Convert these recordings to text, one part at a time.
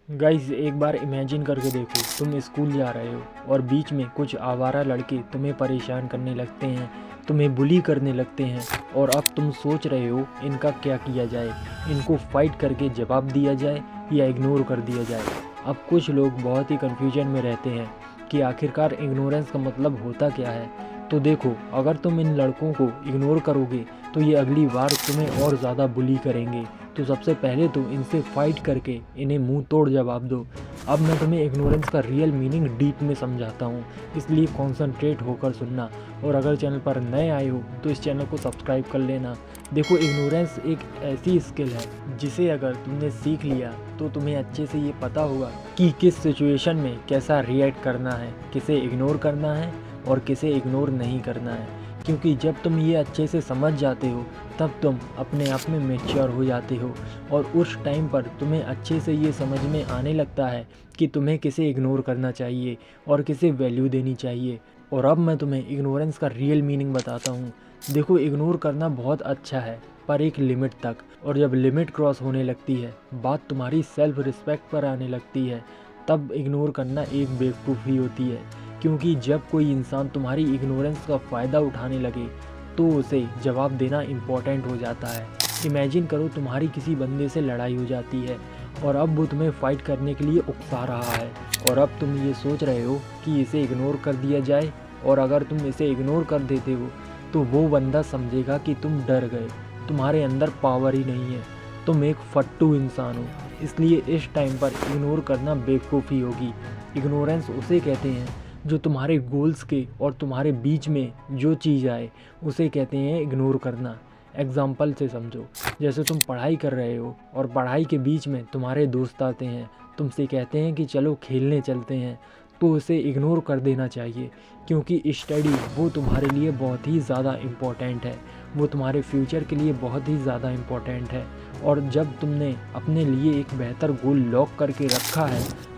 Guys एक बार imagine करके देखो, तुम स्कूल जा रहे हो और बीच में कुछ आवारा लड़के तुम्हें परेशान करने लगते हैं, तुम्हें बुली करने लगते हैं और अब तुम सोच रहे हो इनका क्या किया जाए, इनको फाइट करके जवाब दिया जाए या इग्नोर कर दिया जाए। अब कुछ लोग बहुत ही कन्फ्यूजन में रहते हैं कि आखिरकार इग्नोरेंस का मतलब होता क्या है। तो देखो, अगर तुम इन लड़कों को इग्नोर करोगे तो ये अगली बार तुम्हें और ज़्यादा बुली करेंगे। तो सबसे पहले तो इनसे फाइट करके इन्हें मुंह तोड़ जवाब दो। अब मैं तुम्हें इग्नोरेंस का रियल मीनिंग डीप में समझाता हूँ, इसलिए कॉन्सेंट्रेट होकर सुनना। और अगर चैनल पर नए आए हो तो इस चैनल को सब्सक्राइब कर लेना। देखो, इग्नोरेंस एक ऐसी स्किल है जिसे अगर तुमने सीख लिया तो तुम्हें अच्छे से ये पता होगा कि किस सिचुएशन में कैसा रिएक्ट करना है, किसे इग्नोर करना है और किसे इग्नोर नहीं करना है। क्योंकि जब तुम ये अच्छे से समझ जाते हो तब तुम अपने आप में मैच्योर हो जाते हो और उस टाइम पर तुम्हें अच्छे से ये समझ में आने लगता है कि तुम्हें किसे इग्नोर करना चाहिए और किसे वैल्यू देनी चाहिए। और अब मैं तुम्हें इग्नोरेंस का रियल मीनिंग बताता हूँ। देखो, इग्नोर करना बहुत अच्छा है पर एक लिमिट तक, और जब लिमिट क्रॉस होने लगती है, बात तुम्हारी सेल्फ रिस्पेक्ट पर आने लगती है, तब इग्नोर करना एक बेवकूफ़ी होती है। क्योंकि जब कोई इंसान तुम्हारी इग्नोरेंस का फ़ायदा उठाने लगे तो उसे जवाब देना इम्पोर्टेंट हो जाता है। इमेजिन करो, तुम्हारी किसी बंदे से लड़ाई हो जाती है और अब वो तुम्हें फ़ाइट करने के लिए उकसा रहा है और अब तुम ये सोच रहे हो कि इसे इग्नोर कर दिया जाए। और अगर तुम इसे इग्नोर कर देते हो तो वो बंदा समझेगा कि तुम डर गए, तुम्हारे अंदर पावर ही नहीं है, तुम एक फट्टू इंसान हो। इसलिए इस टाइम पर इग्नोर करना बेवकूफ़ी होगी। इग्नोरेंस उसे कहते हैं जो तुम्हारे गोल्स के और तुम्हारे बीच में जो चीज़ आए उसे कहते हैं इग्नोर करना। एग्जाम्पल से समझो, जैसे तुम पढ़ाई कर रहे हो और पढ़ाई के बीच में तुम्हारे दोस्त आते हैं, तुमसे कहते हैं कि चलो खेलने चलते हैं, तो उसे इग्नोर कर देना चाहिए। क्योंकि स्टडी वो तुम्हारे लिए बहुत ही ज़्यादा इम्पोर्टेंट है, वो तुम्हारे फ्यूचर के लिए बहुत ही ज़्यादा इम्पोर्टेंट है। और जब तुमने अपने लिए एक बेहतर गोल लॉक करके रखा है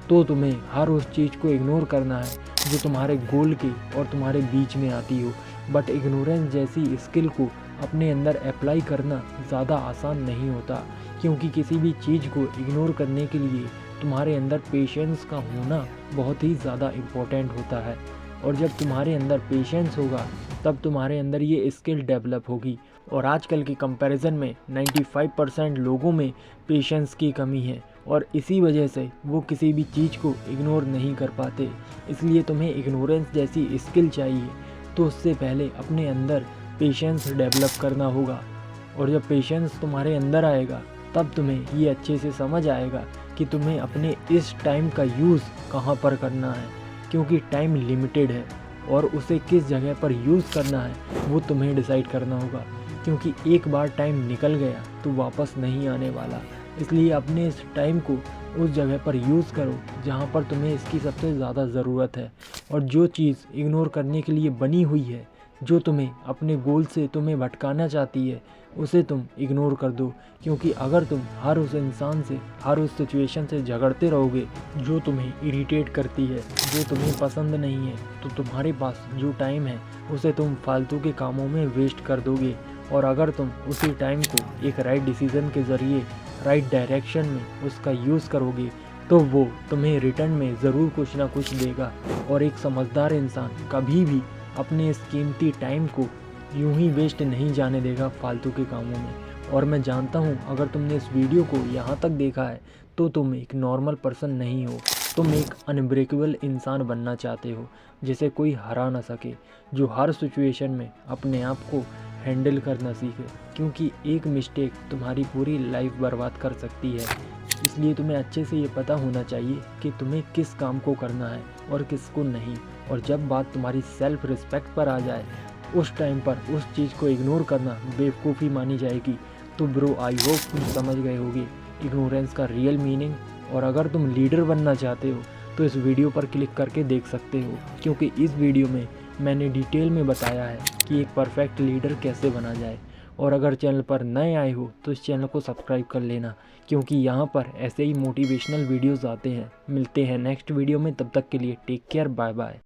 तो तुम्हें हर उस चीज़ को इग्नोर करना है जो तुम्हारे गोल के और तुम्हारे बीच में आती हो। बट इग्नोरेंस जैसी स्किल को अपने अंदर अप्लाई करना ज़्यादा आसान नहीं होता, क्योंकि किसी भी चीज़ को इग्नोर करने के लिए तुम्हारे अंदर पेशेंस का होना बहुत ही ज़्यादा इम्पोर्टेंट होता है। और जब तुम्हारे अंदर पेशेंस होगा तब तुम्हारे अंदर ये स्किल डेवलप होगी। और आजकल के कंपैरिजन में 95% लोगों में पेशेंस की कमी है और इसी वजह से वो किसी भी चीज़ को इग्नोर नहीं कर पाते। इसलिए तुम्हें इग्नोरेंस जैसी स्किल चाहिए तो उससे पहले अपने अंदर पेशेंस डेवलप करना होगा। और जब पेशेंस तुम्हारे अंदर आएगा तब तुम्हें ये अच्छे से समझ आएगा कि तुम्हें अपने इस टाइम का यूज़ कहाँ पर करना है, क्योंकि टाइम लिमिटेड है और उसे किस जगह पर यूज़ करना है वो तुम्हें डिसाइड करना होगा। क्योंकि एक बार टाइम निकल गया तो वापस नहीं आने वाला। इसलिए अपने इस टाइम को उस जगह पर यूज़ करो जहाँ पर तुम्हें इसकी सबसे ज़्यादा ज़रूरत है। और जो चीज़ इग्नोर करने के लिए बनी हुई है, जो तुम्हें अपने गोल से तुम्हें भटकाना चाहती है, उसे तुम इग्नोर कर दो। क्योंकि अगर तुम हर उस इंसान से, हर उस सिचुएशन से झगड़ते रहोगे जो तुम्हें इरिटेट करती है, जो तुम्हें पसंद नहीं है, तो तुम्हारे पास जो टाइम है उसे तुम फालतू के कामों में वेस्ट कर दोगे। और अगर तुम उसी टाइम को एक राइट डिसीज़न के ज़रिए राइट डायरेक्शन में उसका यूज़ करोगे तो वो तुम्हें रिटर्न में ज़रूर कुछ ना कुछ देगा। और एक समझदार इंसान कभी भी अपने इस कीमती टाइम को यूं ही वेस्ट नहीं जाने देगा फालतू के कामों में। और मैं जानता हूँ, अगर तुमने इस वीडियो को यहाँ तक देखा है तो तुम एक नॉर्मल पर्सन नहीं हो, तुम एक अनब्रेकेबल इंसान बनना चाहते हो जिसे कोई हरा ना सके, जो हर सिचुएशन में अपने आप को हैंडल करना सीखे। क्योंकि एक मिस्टेक तुम्हारी पूरी लाइफ बर्बाद कर सकती है। इसलिए तुम्हें अच्छे से ये पता होना चाहिए कि तुम्हें किस काम को करना है और किसको नहीं। और जब बात तुम्हारी सेल्फ रिस्पेक्ट पर आ जाए उस टाइम पर उस चीज़ को इग्नोर करना बेवकूफ़ी मानी जाएगी। तो ब्रो, आई होप तुम समझ गए होगे इग्नोरेंस का रियल मीनिंग। और अगर तुम लीडर बनना चाहते हो तो इस वीडियो पर क्लिक करके देख सकते हो, क्योंकि इस वीडियो में मैंने डिटेल में बताया है कि एक परफेक्ट लीडर कैसे बना जाए। और अगर चैनल पर नए आए हो तो इस चैनल को सब्सक्राइब कर लेना, क्योंकि यहाँ पर ऐसे ही मोटिवेशनल वीडियोज़ आते हैं। मिलते हैं नेक्स्ट वीडियो में, तब तक के लिए टेक केयर, बाय बाय।